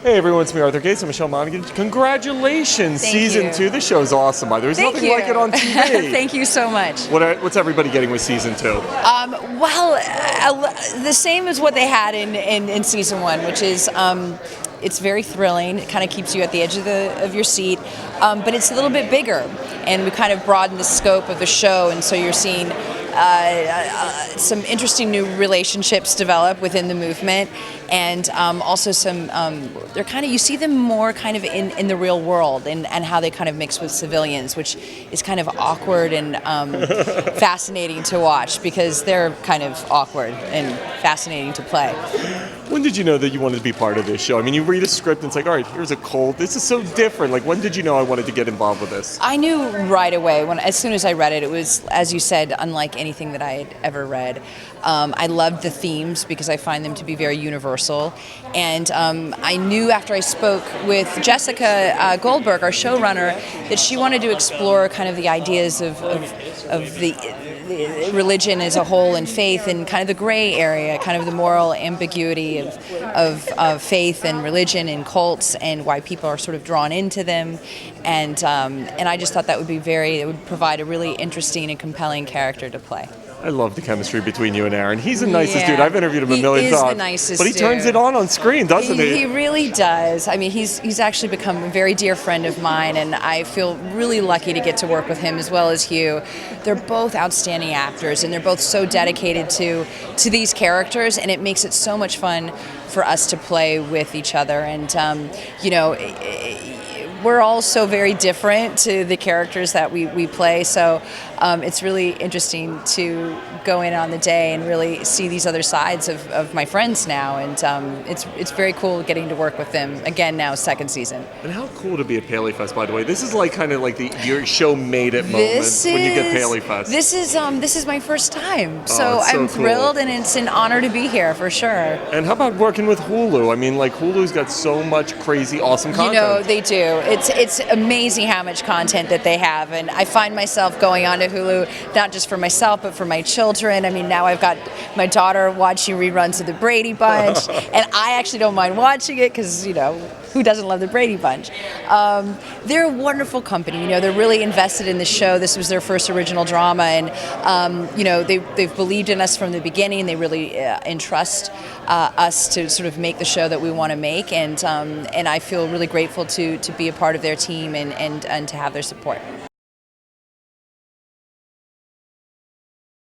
Hey everyone, it's me, Arthur Kade. So Michelle Monaghan. Congratulations, Thank season you. 2. This show's awesome. There's Thank nothing you. like it on TV. Thank you so much. What's everybody getting with season 2? The same as what they had in season 1, which is it's very thrilling. It kind of keeps you at the edge of your seat, but it's a little bit bigger, and we kind of broaden the scope of the show, and so you're seeing some interesting new relationships develop within the movement, and also some you see them more kind of in the real world, and how they kind of mix with civilians, which is kind of awkward and fascinating to watch, because they're kind of awkward and fascinating to play. When did you know that you wanted to be part of this show? I mean, you read a script and it's like, all right, here's a cold. This is so different. Like, when did you know I wanted to get involved with this? I knew right away. As soon as I read it, it was, as you said, unlike anything that I had ever read. I loved the themes because I find them to be very universal. And I knew after I spoke with Jessica Goldberg, our showrunner, that she wanted to explore kind of the ideas of the religion as a whole and faith, and kind of the gray area, kind of the moral ambiguity of faith and religion and cults, and why people are sort of drawn into them. And I just thought that would it would provide a really interesting and compelling character to play. I love the chemistry between you and Aaron. He's the nicest dude. I've interviewed him a million times. He is the nicest But he turns it on screen, doesn't he? He really does. I mean, he's actually become a very dear friend of mine, and I feel really lucky to get to work with him as well as Hugh. They're both outstanding actors, and they're both so dedicated to these characters, and it makes it so much fun for us to play with each other. And we're all so very different to the characters that we play, so it's really interesting to go in on the day and really see these other sides of my friends now, and it's very cool getting to work with them again now, second season. And how cool to be at PaleyFest, by the way. This is like kind of like your show made it moment when you get PaleyFest. This is my first time, so it's so I'm cool. thrilled, and it's an honor to be here for sure. And how about working with Hulu? I mean, like, Hulu's got so much crazy, awesome content. You know, they do. It's amazing how much content that they have, and I find myself going onto Hulu not just for myself but for my children. I mean, now I've got my daughter watching reruns of the Brady Bunch, and I actually don't mind watching it because, who doesn't love the Brady Bunch? They're a wonderful company. They're really invested in the show. This was their first original drama, and they've believed in us from the beginning. They really entrust us to sort of make the show that we want to make, and I feel really grateful to be a part of their team and to have their support.